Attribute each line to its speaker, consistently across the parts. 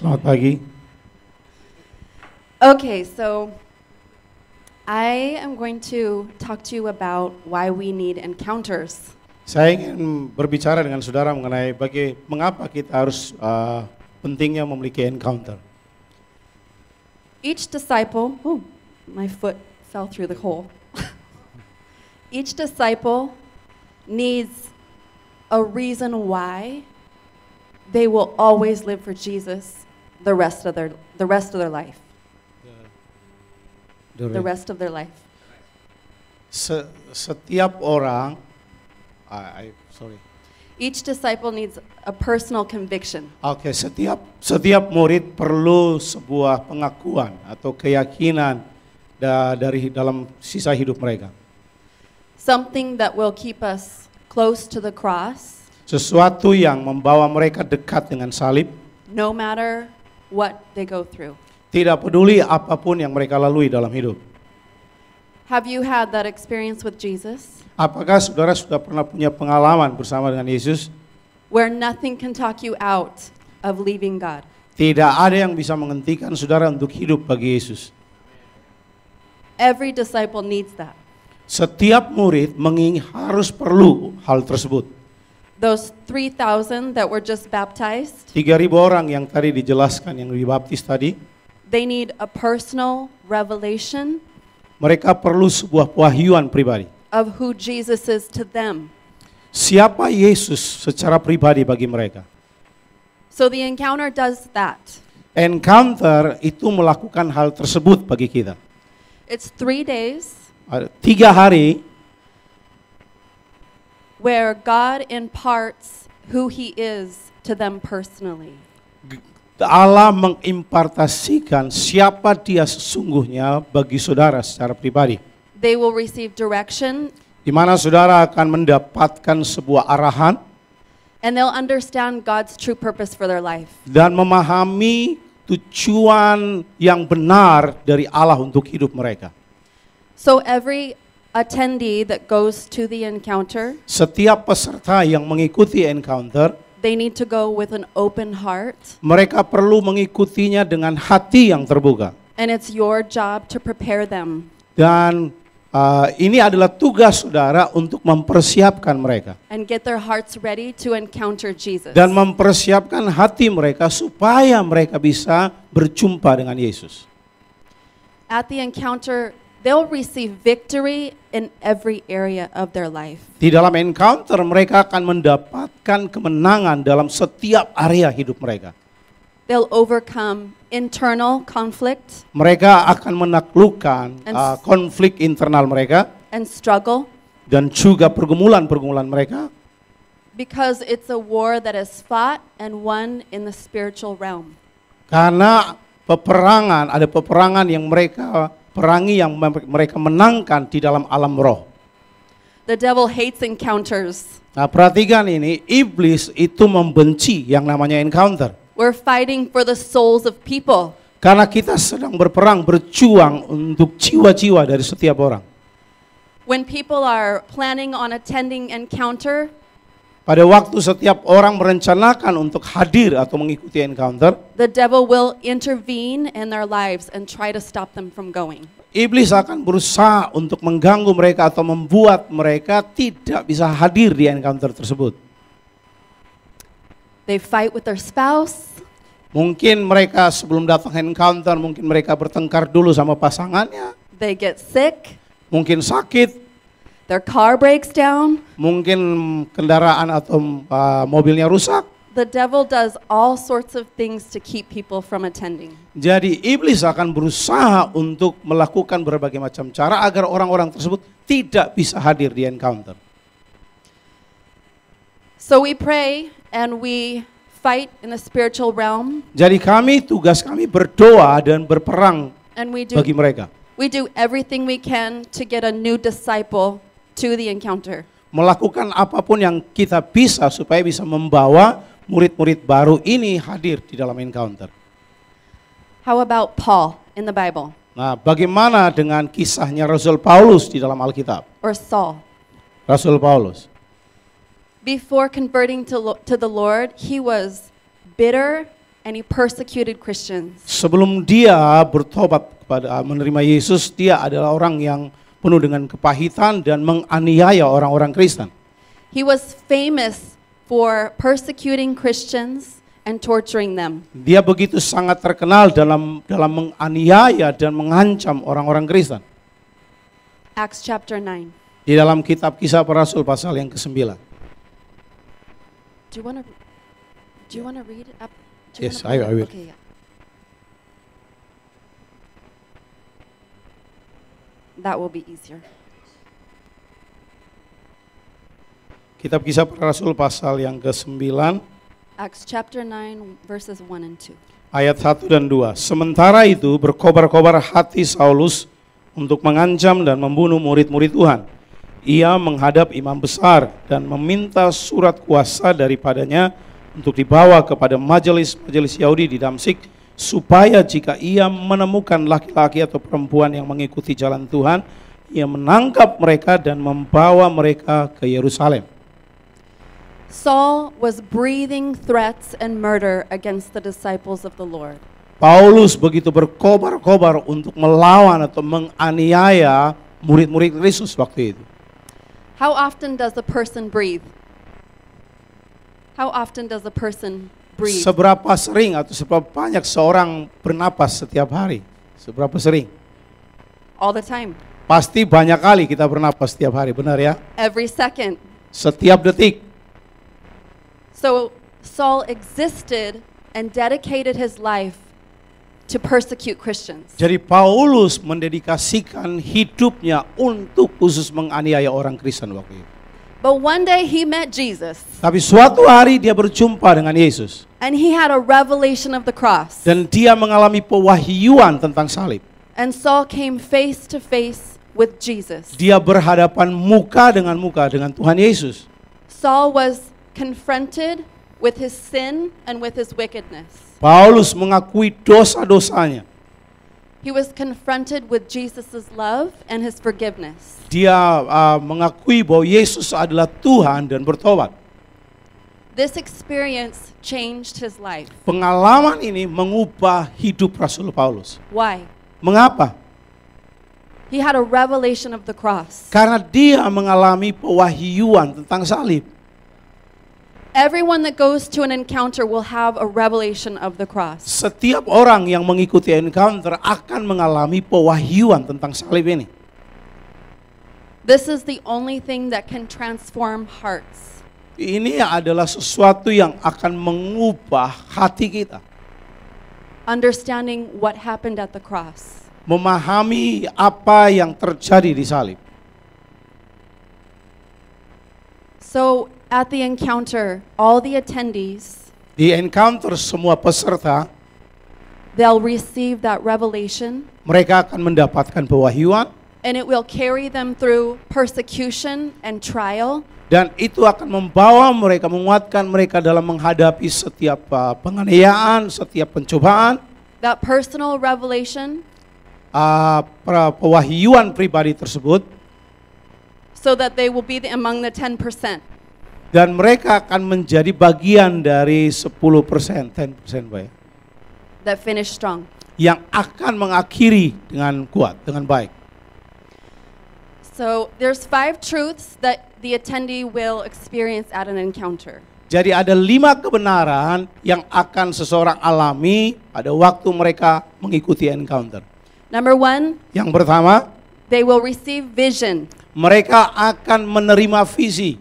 Speaker 1: Selamat pagi.
Speaker 2: Okay, so I am going to talk to you about why we need encounters.
Speaker 1: Saya ingin berbicara dengan saudara mengenai mengapa kita harus pentingnya memiliki encounter.
Speaker 2: Each disciple, my foot fell through the hole. Each disciple needs a reason why they will always live for Jesus the rest of their life. The rest of their life.
Speaker 1: Setiap orang,
Speaker 2: Each disciple needs a personal conviction.
Speaker 1: Oke, setiap murid perlu sebuah pengakuan atau keyakinan dari dalam sisa hidup mereka.
Speaker 2: Something that will keep us close to the cross.
Speaker 1: Sesuatu yang membawa mereka dekat dengan salib.
Speaker 2: No matter what they go through.
Speaker 1: Tidak peduli apapun yang mereka lalui dalam hidup.
Speaker 2: Have you had that experience with Jesus?
Speaker 1: Apakah saudara sudah pernah punya pengalaman bersama dengan Yesus?
Speaker 2: Where nothing can talk you out of leaving God.
Speaker 1: Tidak ada yang bisa menghentikan saudara untuk hidup bagi Yesus.
Speaker 2: Every disciple needs that.
Speaker 1: Setiap murid harus perlu hal tersebut.
Speaker 2: Those 3,000 that were just baptized,
Speaker 1: 3.000 orang yang tadi dijelaskan yang dibaptis tadi,
Speaker 2: they need a personal revelation
Speaker 1: mereka perlu sebuah wahyuan pribadi.
Speaker 2: Of who Jesus is to them.
Speaker 1: Siapa Yesus secara pribadi bagi mereka.
Speaker 2: So the encounter does that.
Speaker 1: Encounter itu melakukan hal tersebut bagi kita.
Speaker 2: It's 3 days.
Speaker 1: 3 hari
Speaker 2: where God imparts who He is to them personally.
Speaker 1: Allah mengimpartasikan siapa dia sesungguhnya bagi saudara secara pribadi.
Speaker 2: They will receive direction.
Speaker 1: Di mana saudara akan mendapatkan sebuah arahan.
Speaker 2: And they'll understand God's true purpose for their life.
Speaker 1: Dan memahami tujuan yang benar dari Allah untuk hidup mereka.
Speaker 2: So every attendee that goes to the encounter,
Speaker 1: setiap peserta yang mengikuti encounter,
Speaker 2: they need to go with an open heart.
Speaker 1: Mereka perlu mengikutinya dengan hati yang terbuka.
Speaker 2: And it's your job to prepare them.
Speaker 1: Dan ini adalah tugas saudara untuk mempersiapkan mereka.
Speaker 2: And get their hearts ready to encounter Jesus.
Speaker 1: Dan mempersiapkan hati mereka supaya mereka bisa berjumpa dengan Yesus.
Speaker 2: At the encounter, they'll receive victory in every area of their life.
Speaker 1: Di dalam encounter mereka akan mendapatkan kemenangan dalam setiap area hidup mereka.
Speaker 2: They'll overcome internal conflict.
Speaker 1: Mereka akan menaklukkan konflik internal mereka.
Speaker 2: And struggle.
Speaker 1: Dan juga pergumulan-pergumulan mereka.
Speaker 2: Because it's a war that is fought and won in the spiritual realm.
Speaker 1: Karena ada peperangan yang mereka perangi yang mereka menangkan di dalam alam roh.
Speaker 2: The devil hates encounters.
Speaker 1: Nah, perhatikan ini, iblis itu membenci yang namanya encounter.
Speaker 2: We're fighting for the souls of people.
Speaker 1: Karena kita sedang berjuang untuk jiwa-jiwa dari setiap orang.
Speaker 2: When people are planning on attending encounter,
Speaker 1: pada waktu setiap orang merencanakan untuk hadir atau mengikuti encounter,
Speaker 2: the devil will intervene in their lives and try to stop them from going.
Speaker 1: Iblis akan berusaha untuk mengganggu mereka atau membuat mereka tidak bisa hadir di encounter tersebut.
Speaker 2: They fight with their spouse.
Speaker 1: Mungkin mereka sebelum datang encounter, mungkin mereka bertengkar dulu sama pasangannya.
Speaker 2: They get sick.
Speaker 1: Mungkin sakit.
Speaker 2: Their car breaks down.
Speaker 1: Mungkin kendaraan atau mobilnya rusak.
Speaker 2: The devil does all sorts of things to keep people from attending.
Speaker 1: Jadi iblis akan berusaha untuk melakukan berbagai macam cara agar orang-orang tersebut tidak bisa hadir di encounter.
Speaker 2: So we pray and we fight in the spiritual realm.
Speaker 1: Jadi tugas kami berdoa dan berperang bagi mereka.
Speaker 2: We do everything we can to get a new disciple to the encounter.
Speaker 1: Melakukan apapun yang kita bisa supaya bisa membawa murid-murid baru ini hadir di dalam encounter.
Speaker 2: How about Paul in the Bible?
Speaker 1: Nah, bagaimana dengan kisahnya Rasul Paulus di dalam Alkitab?
Speaker 2: Or Saul?
Speaker 1: Rasul Paulus.
Speaker 2: Before converting to the Lord, he was bitter and he persecuted Christians.
Speaker 1: Sebelum dia bertobat kepada menerima Yesus, dia adalah orang yang penuh dengan kepahitan dan menganiaya orang-orang Kristen.
Speaker 2: He was famous for persecuting Christians and torturing them.
Speaker 1: Dia begitu sangat terkenal dalam menganiaya dan mengancam orang-orang Kristen.
Speaker 2: Acts chapter 9.
Speaker 1: Di dalam kitab Kisah Para Rasul pasal yang ke-9.
Speaker 2: Do you want to read it up?
Speaker 1: Yes, I will.
Speaker 2: Okay, yeah. That will be easier.
Speaker 1: Kitab Kisah Para Rasul pasal yang ke-9
Speaker 2: Acts chapter 9 verses 1 and 2.
Speaker 1: ayat 1 dan 2. Sementara itu berkobar-kobar hati Saulus untuk mengancam dan membunuh murid-murid Tuhan. Ia menghadap imam besar dan meminta surat kuasa daripadanya untuk dibawa kepada majelis-majelis Yahudi di Damsik, supaya jika ia menemukan laki-laki atau perempuan yang mengikuti jalan Tuhan, ia menangkap mereka dan membawa mereka ke Yerusalem.
Speaker 2: Saul was breathing threats and murder against the disciples of the Lord.
Speaker 1: Paulus begitu berkobar-kobar untuk melawan atau menganiaya murid-murid Kristus waktu itu.
Speaker 2: How often does a person breathe? How often does a person breathe?
Speaker 1: Seberapa sering atau seberapa banyak seorang bernapas setiap hari? Seberapa sering?
Speaker 2: All the time.
Speaker 1: Pasti banyak kali kita bernapas setiap hari, benar ya?
Speaker 2: Every second.
Speaker 1: Setiap detik.
Speaker 2: So Saul existed and dedicated his life to persecute Christians.
Speaker 1: Jadi Paulus mendedikasikan hidupnya untuk khusus menganiaya orang Kristen waktu itu.
Speaker 2: But one day he met Jesus
Speaker 1: Tapi suatu hari dia berjumpa dengan Yesus
Speaker 2: and he had a revelation of the cross.
Speaker 1: dan dia mengalami pewahyuan tentang salib.
Speaker 2: And Saul came face to face with Jesus.
Speaker 1: Dia berhadapan muka dengan Tuhan Yesus.
Speaker 2: Saul was confronted with his sin and with his wickedness.
Speaker 1: Paulus mengakui dosa-dosanya.
Speaker 2: He was confronted with Jesus' love and his forgiveness.
Speaker 1: Dia mengakui bahwa Yesus adalah Tuhan dan bertobat.
Speaker 2: This experience changed his life.
Speaker 1: Pengalaman ini mengubah hidup Rasul Paulus.
Speaker 2: Why?
Speaker 1: Mengapa?
Speaker 2: He had a revelation of the cross.
Speaker 1: Karena dia mengalami pewahyuan tentang salib.
Speaker 2: Everyone that goes to an encounter will have a revelation of the cross.
Speaker 1: Setiap orang yang mengikuti encounter akan mengalami pewahyuan tentang salib ini.
Speaker 2: This is the only thing that can transform hearts.
Speaker 1: Ini adalah sesuatu yang akan mengubah hati kita.
Speaker 2: Understanding what happened at the cross.
Speaker 1: Memahami apa yang terjadi di salib.
Speaker 2: So at the encounter, all the attendees,
Speaker 1: Di encounter semua peserta,
Speaker 2: they'll receive that revelation,
Speaker 1: mereka akan mendapatkan pewahyuan
Speaker 2: and it will carry them through persecution and trial.
Speaker 1: dan itu akan membawa mereka, menguatkan mereka dalam menghadapi setiap penganiayaan, setiap pencobaan.
Speaker 2: That personal revelation,
Speaker 1: Pewahyuan pribadi tersebut,
Speaker 2: so that they will be among the 10%
Speaker 1: dan mereka akan menjadi bagian dari 10%, 10% Pak ya,
Speaker 2: that finish strong.
Speaker 1: yang akan mengakhiri dengan kuat, dengan baik.
Speaker 2: So there's 5 truths that the attendee will experience at an encounter.
Speaker 1: Jadi ada 5 kebenaran yang akan seseorang alami pada waktu mereka mengikuti encounter.
Speaker 2: Number 1,
Speaker 1: Yang pertama,
Speaker 2: they will receive vision.
Speaker 1: mereka akan menerima visi.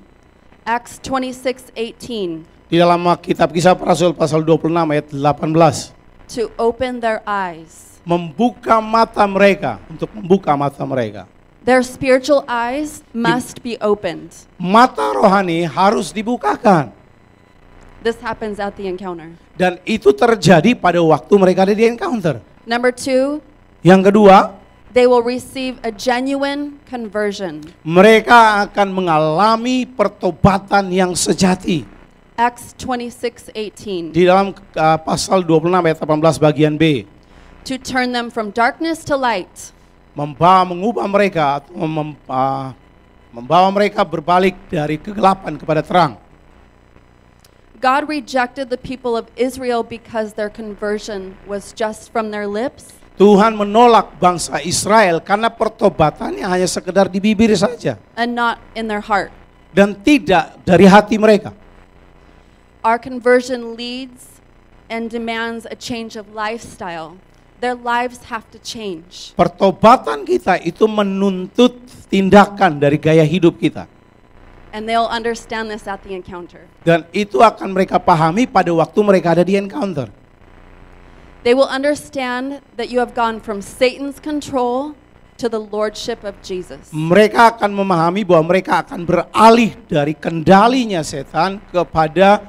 Speaker 2: Acts 26:18,
Speaker 1: Di dalam kitab Kisah Para Rasul pasal 26 ayat 18.
Speaker 2: to open their eyes.
Speaker 1: Membuka mata mereka, untuk membuka mata mereka.
Speaker 2: Their spiritual eyes must be opened.
Speaker 1: Mata rohani harus dibukakan.
Speaker 2: This happens at the encounter.
Speaker 1: Dan itu terjadi pada waktu mereka ada di encounter.
Speaker 2: Number 2,
Speaker 1: Yang kedua,
Speaker 2: they will receive a genuine conversion.
Speaker 1: mereka akan mengalami pertobatan yang sejati.
Speaker 2: Acts 26:18,
Speaker 1: Di dalam pasal 26 ayat 18 bagian B.
Speaker 2: to turn them from darkness to light,
Speaker 1: Mengubah mereka atau membawa mereka berbalik dari kegelapan kepada terang.
Speaker 2: God rejected the people of Israel because their conversion was just from their lips?
Speaker 1: Tuhan menolak bangsa Israel karena pertobatannya hanya sekedar di bibir saja
Speaker 2: And not in their heart.
Speaker 1: dan tidak dari hati mereka.
Speaker 2: Our conversion leads and demands a change of lifestyle. Their lives have to change.
Speaker 1: Pertobatan kita itu menuntut tindakan dari gaya hidup kita.
Speaker 2: And they'll understand this at the encounter.
Speaker 1: Dan itu akan mereka pahami pada waktu mereka ada di encounter.
Speaker 2: They will understand that you have gone from Satan's control to the lordship of Jesus.
Speaker 1: Mereka akan memahami bahwa mereka akan beralih dari kendalinya setan kepada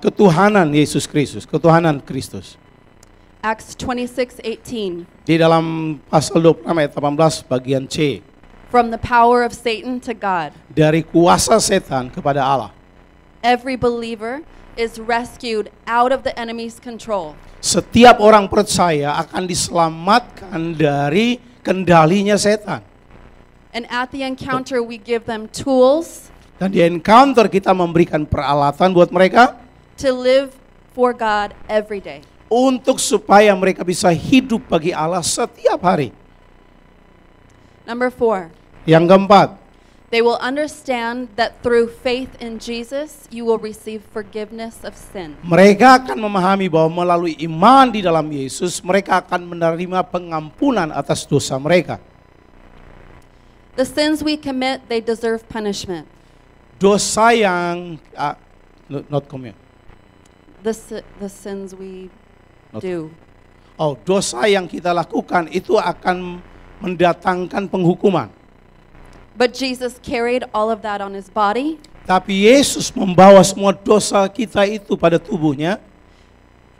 Speaker 1: ketuhanan Yesus Kristus, ketuhanan Kristus.
Speaker 2: Acts 26:18.
Speaker 1: Di dalam pasal 26 ayat 18 bagian C.
Speaker 2: From the power of Satan to God.
Speaker 1: Dari kuasa setan kepada Allah.
Speaker 2: Every believer is rescued out of the enemy's control.
Speaker 1: Setiap orang percaya akan diselamatkan dari kendalinya setan.
Speaker 2: And at the encounter we give them tools
Speaker 1: Dan di encounter kita memberikan peralatan buat mereka
Speaker 2: to live for God every day.
Speaker 1: untuk supaya mereka bisa hidup bagi Allah setiap hari.
Speaker 2: Number 4.
Speaker 1: Yang keempat,
Speaker 2: They will understand that through faith in Jesus, you will receive forgiveness of sin.
Speaker 1: mereka akan memahami bahwa melalui iman di dalam Yesus, mereka akan menerima pengampunan atas dosa mereka.
Speaker 2: The sins we commit, they deserve punishment.
Speaker 1: Dosa yang not commit.
Speaker 2: The sins we
Speaker 1: Not-
Speaker 2: do.
Speaker 1: Dosa yang kita lakukan itu akan mendatangkan penghukuman.
Speaker 2: But Jesus carried all of that on his body,
Speaker 1: Tapi Yesus membawa semua dosa kita itu pada tubuhnya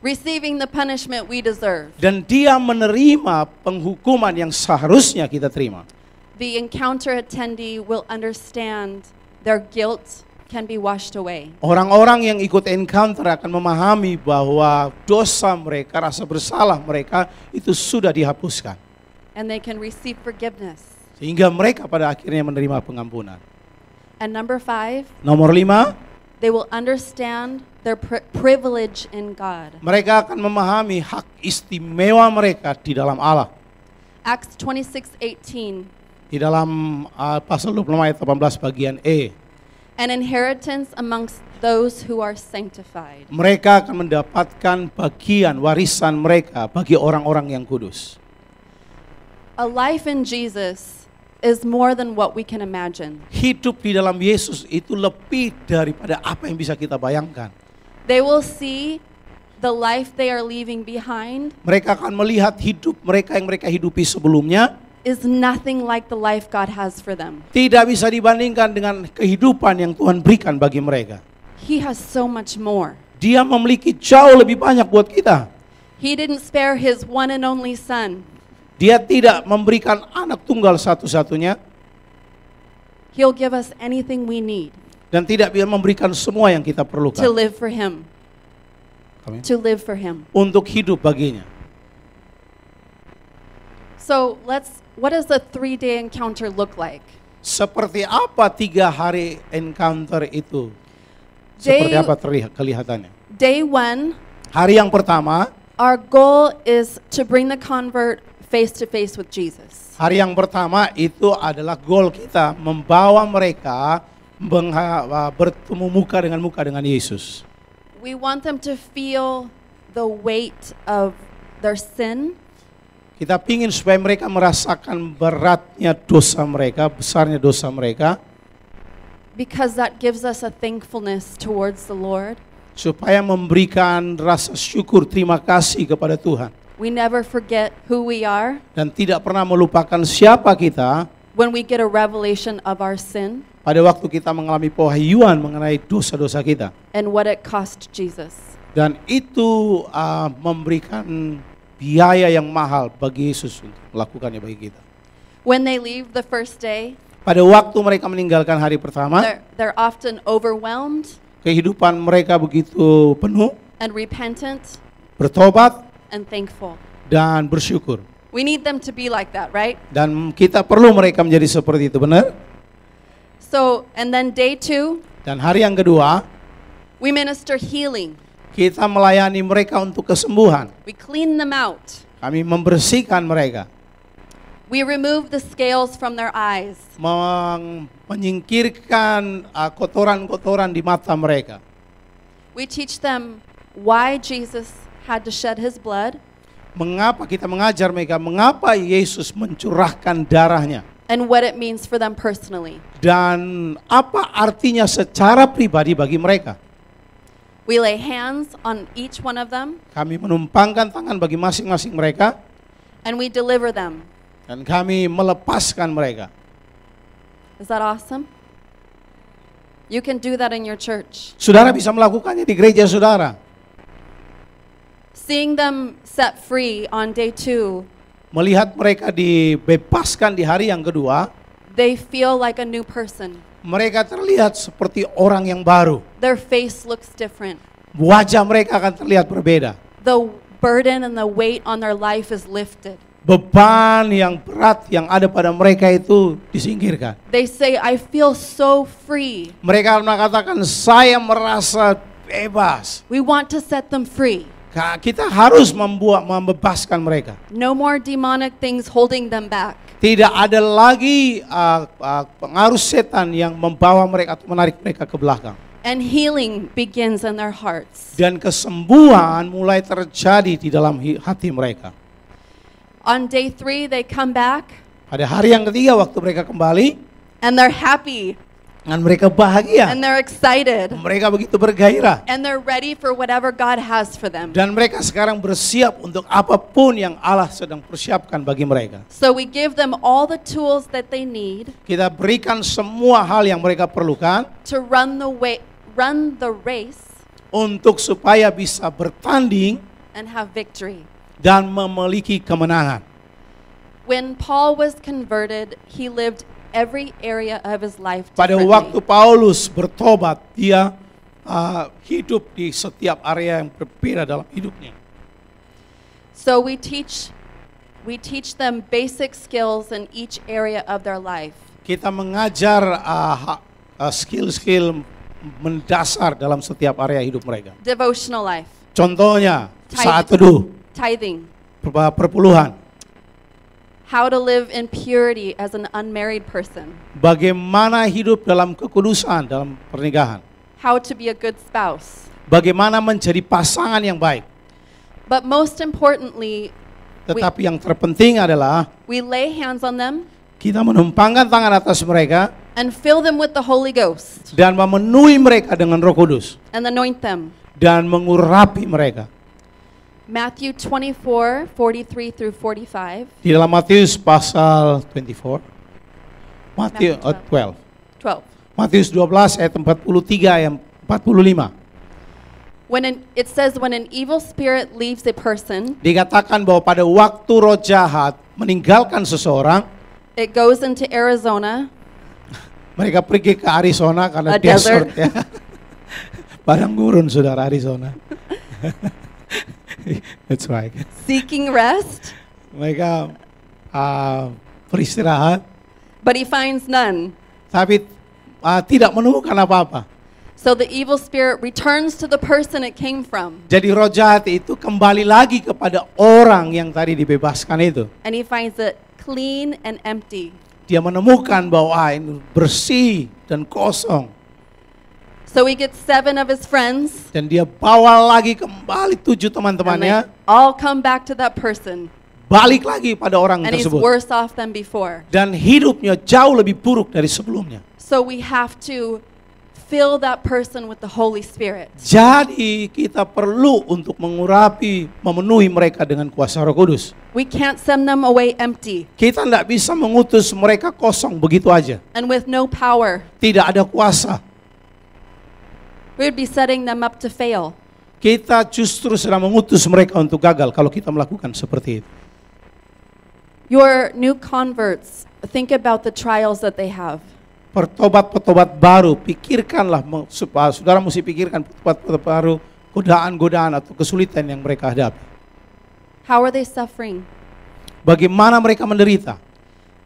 Speaker 2: receiving the punishment we deserve.
Speaker 1: dan dia menerima penghukuman yang seharusnya kita terima.
Speaker 2: The encounter attendee will understand their guilt can be washed away.
Speaker 1: Orang-orang yang ikut encounter akan memahami bahwa dosa mereka, rasa bersalah mereka itu sudah dihapuskan.
Speaker 2: And they can receive forgiveness.
Speaker 1: Sehingga mereka pada akhirnya menerima pengampunan.
Speaker 2: And number 5,
Speaker 1: Nomor 5,
Speaker 2: they will understand their privilege in God.
Speaker 1: mereka akan memahami hak istimewa mereka di dalam Allah.
Speaker 2: Acts 26:18,
Speaker 1: Di dalam pasal 25 ayat 18 bagian E.
Speaker 2: an inheritance amongst those who are sanctified.
Speaker 1: Mereka akan mendapatkan bagian warisan mereka bagi orang-orang yang kudus.
Speaker 2: A life in Jesus is more than what we can imagine.
Speaker 1: Hidup di dalam Yesus itu lebih daripada apa yang bisa kita bayangkan.
Speaker 2: They will see the life they are leaving behind
Speaker 1: Mereka akan melihat hidup mereka yang mereka hidupi sebelumnya
Speaker 2: is nothing like the life God has for them.
Speaker 1: tidak bisa dibandingkan dengan kehidupan yang Tuhan berikan bagi mereka.
Speaker 2: He has so much more.
Speaker 1: Dia memiliki jauh lebih banyak buat kita.
Speaker 2: He didn't spare his one and only son.
Speaker 1: Dia tidak memberikan anak tunggal satu-satunya
Speaker 2: He'll give us anything we need
Speaker 1: dan tidak bisa memberikan semua yang kita
Speaker 2: to
Speaker 1: perlukan.
Speaker 2: live for him.
Speaker 1: Amin.
Speaker 2: To live for him.
Speaker 1: Untuk hidup baginya.
Speaker 2: So what does a 3-day encounter look like?
Speaker 1: Seperti apa 3 hari encounter itu? Seperti apa kelihatannya?
Speaker 2: Day 1,
Speaker 1: Hari yang pertama,
Speaker 2: our goal is to bring the convert face to face with Jesus.
Speaker 1: hari yang pertama itu adalah goal kita membawa mereka bertemu muka dengan Yesus.
Speaker 2: We want them to feel the weight of their sin.
Speaker 1: Kita pingin supaya mereka merasakan beratnya dosa mereka, besarnya dosa mereka,
Speaker 2: Because that gives us a thankfulness towards the Lord.
Speaker 1: supaya memberikan rasa syukur terima kasih kepada Tuhan.
Speaker 2: We never forget who we are
Speaker 1: Dan tidak pernah melupakan siapa kita
Speaker 2: when we get a revelation of our sin
Speaker 1: pada waktu kita mengalami pewahyuan mengenai dosa-dosa kita.
Speaker 2: and what it cost Jesus.
Speaker 1: Dan itu memberikan biaya yang mahal bagi Yesus untuk melakukannya bagi kita.
Speaker 2: When they leave the first day,
Speaker 1: Pada waktu mereka meninggalkan hari pertama,
Speaker 2: they're often overwhelmed
Speaker 1: kehidupan mereka begitu penuh,
Speaker 2: and repentant
Speaker 1: bertobat
Speaker 2: and thankful.
Speaker 1: dan bersyukur.
Speaker 2: We need them to be like that, right?
Speaker 1: Dan kita perlu mereka menjadi seperti itu, benar?
Speaker 2: So, and then day 2,
Speaker 1: Dan hari yang kedua,
Speaker 2: We minister healing.
Speaker 1: Kita melayani mereka untuk kesembuhan.
Speaker 2: We clean them out.
Speaker 1: Kami membersihkan mereka.
Speaker 2: We remove the scales from their eyes.
Speaker 1: Menyingkirkan kotoran-kotoran di mata mereka.
Speaker 2: We teach them why Jesus had to shed his blood
Speaker 1: Mengapa kita mengajar mereka, mengapa Yesus mencurahkan darahnya.
Speaker 2: and what it means for them personally.
Speaker 1: Dan apa artinya secara pribadi bagi mereka.
Speaker 2: We lay hands on each one of them
Speaker 1: Kami menumpangkan tangan bagi masing-masing mereka.
Speaker 2: and we deliver them.
Speaker 1: Dan kami melepaskan mereka.
Speaker 2: Is that awesome? You can do that in your church.
Speaker 1: Saudara bisa melakukannya di gereja saudara.
Speaker 2: Seeing them set free on day 2,
Speaker 1: Melihat mereka dibebaskan di hari yang kedua,
Speaker 2: they feel like a new person.
Speaker 1: mereka terlihat seperti orang yang baru.
Speaker 2: Their face looks different.
Speaker 1: Wajah mereka akan terlihat berbeda.
Speaker 2: The burden and the weight on their life is lifted.
Speaker 1: Beban yang berat yang ada pada mereka itu disingkirkan.
Speaker 2: They say, I feel so free.
Speaker 1: Mereka mengatakan, saya merasa bebas.
Speaker 2: We want to set them free.
Speaker 1: Kita harus membebaskan mereka.
Speaker 2: No more demonic things holding them back.
Speaker 1: Tidak ada lagi pengaruh setan yang membawa mereka atau menarik mereka ke belakang.
Speaker 2: And healing begins in their hearts.
Speaker 1: Dan kesembuhan mulai terjadi di dalam hati mereka.
Speaker 2: On day 3, they come back
Speaker 1: Pada hari yang ketiga waktu mereka kembali,
Speaker 2: and they're happy
Speaker 1: dan mereka bahagia.
Speaker 2: and they're excited
Speaker 1: Mereka begitu bergairah.
Speaker 2: and they're ready for whatever God has for them.
Speaker 1: Dan mereka sekarang bersiap untuk apapun yang Allah sedang persiapkan bagi mereka.
Speaker 2: So we give them all the tools that they need
Speaker 1: Kita berikan semua hal yang mereka perlukan
Speaker 2: to run the race
Speaker 1: untuk supaya bisa bertanding
Speaker 2: and have victory.
Speaker 1: dan memiliki kemenangan.
Speaker 2: When Paul was converted, he lived every area of his life
Speaker 1: Pada
Speaker 2: differently.
Speaker 1: waktu Paulus bertobat, dia hidup di setiap area yang berbeda dalam hidupnya.
Speaker 2: So we teach them basic skills in each area of their life.
Speaker 1: Kita mengajar skill-skill mendasar dalam setiap area hidup mereka.
Speaker 2: Devotional life,
Speaker 1: Contohnya,
Speaker 2: Tithe.
Speaker 1: saat teduh,
Speaker 2: tithing,
Speaker 1: perpuluhan,
Speaker 2: how to live in purity as an unmarried person,
Speaker 1: bagaimana hidup dalam kekudusan dalam pernikahan,
Speaker 2: how to be a good spouse.
Speaker 1: bagaimana menjadi pasangan yang baik.
Speaker 2: But most importantly,
Speaker 1: Tetapi yang terpenting adalah
Speaker 2: we lay hands on them
Speaker 1: kita menumpangkan tangan atas mereka
Speaker 2: and fill them with the Holy Ghost
Speaker 1: dan memenuhi mereka dengan Roh Kudus
Speaker 2: and anoint them.
Speaker 1: dan mengurapi mereka.
Speaker 2: Matthew 24:43 through 45.
Speaker 1: Di dalam Matius pasal 24, Matius 12.
Speaker 2: 12.
Speaker 1: Matius 12 ayat 43 ayat 45.
Speaker 2: It says when an evil spirit leaves a person,
Speaker 1: Dikatakan bahwa pada waktu roh jahat meninggalkan seseorang,
Speaker 2: it goes into Arizona,
Speaker 1: mereka pergi ke Arizona karena
Speaker 2: A
Speaker 1: desert
Speaker 2: desert.
Speaker 1: ya. Padang gurun saudara, Arizona. That's right.
Speaker 2: seeking rest,
Speaker 1: Mereka beristirahat,
Speaker 2: but he finds none.
Speaker 1: tapi tidak menemukan apa-apa.
Speaker 2: So the evil spirit returns to the person it came from,
Speaker 1: Jadi roh jahat itu kembali lagi kepada orang yang tadi dibebaskan itu.
Speaker 2: and he finds it clean and empty.
Speaker 1: Dia menemukan bahwa ini bersih dan kosong.
Speaker 2: So he gets 7 of his friends,
Speaker 1: Dan dia bawa lagi kembali 7
Speaker 2: and they
Speaker 1: teman-temannya,
Speaker 2: all come back to that person,
Speaker 1: balik lagi pada orang
Speaker 2: and he's
Speaker 1: tersebut.
Speaker 2: worse off than before.
Speaker 1: Dan hidupnya jauh lebih buruk dari sebelumnya.
Speaker 2: So we have to fill that person with the Holy Spirit.
Speaker 1: Jadi kita perlu untuk mengurapi, memenuhi mereka dengan kuasa Roh Kudus.
Speaker 2: We can't send them away empty
Speaker 1: Kita tidak bisa mengutus mereka kosong begitu aja.
Speaker 2: and with no power.
Speaker 1: Tidak ada kuasa.
Speaker 2: We would be setting them up to fail.
Speaker 1: Kita justru sedang mengutus mereka untuk gagal kalau kita melakukan seperti itu.
Speaker 2: Your new converts, think about the trials that they have.
Speaker 1: Pertobat-pertobat baru, pikirkanlah, saudara mesti pikirkan pertobat-pertobat baru, godaan-godaan atau kesulitan yang mereka hadapi.
Speaker 2: How are they suffering?
Speaker 1: Bagaimana mereka menderita?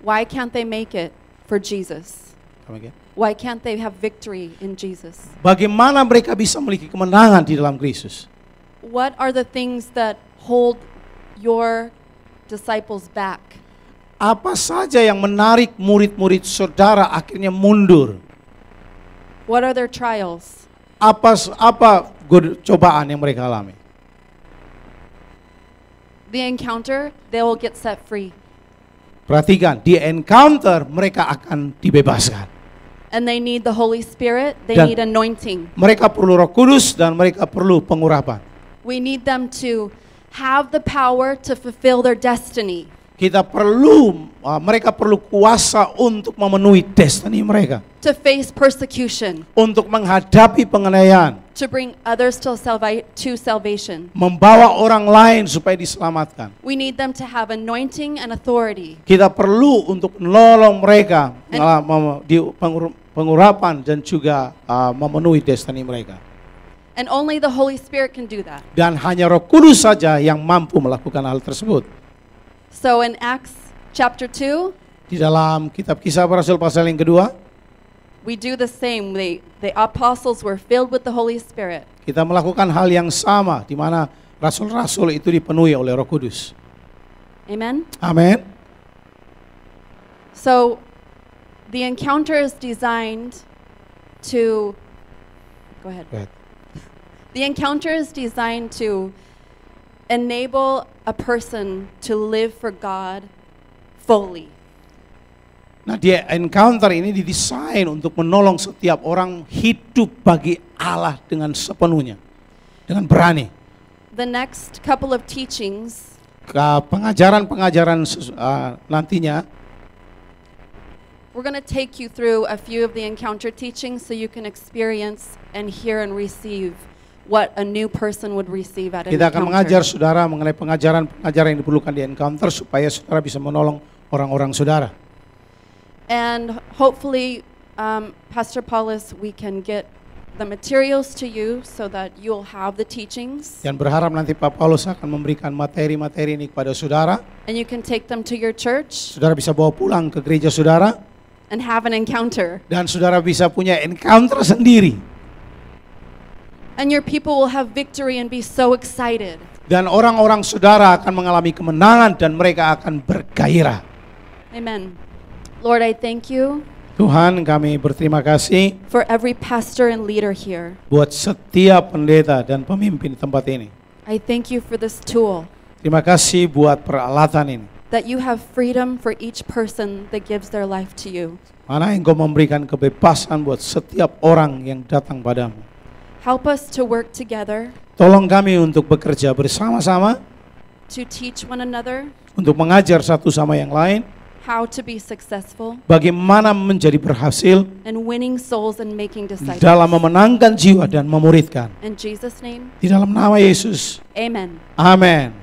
Speaker 2: Why can't they make it for Jesus?
Speaker 1: Come again.
Speaker 2: Why can't they have victory in Jesus?
Speaker 1: Bagaimana mereka bisa memiliki kemenangan di dalam Kristus?
Speaker 2: What are the things that hold your disciples back?
Speaker 1: Apa saja yang menarik murid-murid saudara akhirnya mundur?
Speaker 2: What are their trials?
Speaker 1: Apa cobaan yang mereka alami?
Speaker 2: The encounter, they will get set free.
Speaker 1: Perhatikan, di encounter mereka akan dibebaskan.
Speaker 2: And they need the Holy Spirit, they
Speaker 1: Dan-
Speaker 2: need anointing.
Speaker 1: Mereka perlu Roh Kudus dan mereka perlu pengurapan.
Speaker 2: We need them to have the power to fulfill their destiny.
Speaker 1: Mereka perlu kuasa untuk memenuhi destiny mereka,
Speaker 2: To face persecution,
Speaker 1: untuk menghadapi penganiayaan,
Speaker 2: to bring others to salvation.
Speaker 1: membawa orang lain supaya diselamatkan.
Speaker 2: We need them to have anointing and authority.
Speaker 1: Kita perlu untuk menolong mereka di pengurapan dan juga memenuhi destiny mereka.
Speaker 2: And only the Holy Spirit can do that.
Speaker 1: Dan hanya Roh Kudus saja yang mampu melakukan hal tersebut.
Speaker 2: So in Acts chapter 2,
Speaker 1: Di dalam kitab Kisah Para Rasul pasal yang kedua,
Speaker 2: we do the same. The apostles were filled with the Holy Spirit.
Speaker 1: kita melakukan hal yang sama di mana rasul-rasul itu dipenuhi oleh Roh Kudus.
Speaker 2: Amen?
Speaker 1: Amin.
Speaker 2: So the encounter is designed to, go ahead. The encounter is designed to enable a person to live for God fully.
Speaker 1: Nah, dia encounter ini didesain untuk menolong setiap orang hidup bagi Allah dengan sepenuhnya, dengan berani.
Speaker 2: The next couple of teachings,
Speaker 1: Pengajaran nantinya
Speaker 2: we're going to take you through a few of the encounter teachings so you can experience and hear and receive what a new person would receive at an
Speaker 1: kita akan mengajar
Speaker 2: encounter.
Speaker 1: saudara mengenai pengajaran yang diperlukan di encounter supaya saudara bisa menolong orang-orang saudara.
Speaker 2: And hopefully, Pastor Paulus, we can get the materials to you so that you'll have the teachings
Speaker 1: Dan berharap nanti Pak Paulus akan memberikan materi-materi ini kepada saudara.
Speaker 2: and you can take them to your church
Speaker 1: Saudara bisa bawa pulang ke gereja saudara
Speaker 2: and have an encounter.
Speaker 1: dan saudara bisa punya encounter sendiri.
Speaker 2: And your people will have victory and be so excited.
Speaker 1: Dan orang-orang saudara akan mengalami kemenangan dan mereka akan bergairah.
Speaker 2: Amen. Lord, I thank you
Speaker 1: Tuhan, kami berterima kasih
Speaker 2: for every pastor and leader here.
Speaker 1: buat setiap pendeta dan pemimpin tempat ini.
Speaker 2: I thank you for this tool,
Speaker 1: Terima kasih buat peralatan ini.
Speaker 2: that you have freedom for each person that gives their life to you.
Speaker 1: Mana Engkau memberikan kebebasan buat setiap orang yang datang padamu.
Speaker 2: Help us to work together,
Speaker 1: Tolong kami untuk bekerja bersama-sama,
Speaker 2: to teach one another
Speaker 1: untuk mengajar satu sama yang lain,
Speaker 2: how to be successful
Speaker 1: bagaimana menjadi berhasil
Speaker 2: and winning souls and making disciples.
Speaker 1: dalam memenangkan jiwa dan memuridkan.
Speaker 2: In Jesus' name,
Speaker 1: Di dalam nama Yesus.
Speaker 2: amen.
Speaker 1: Amin.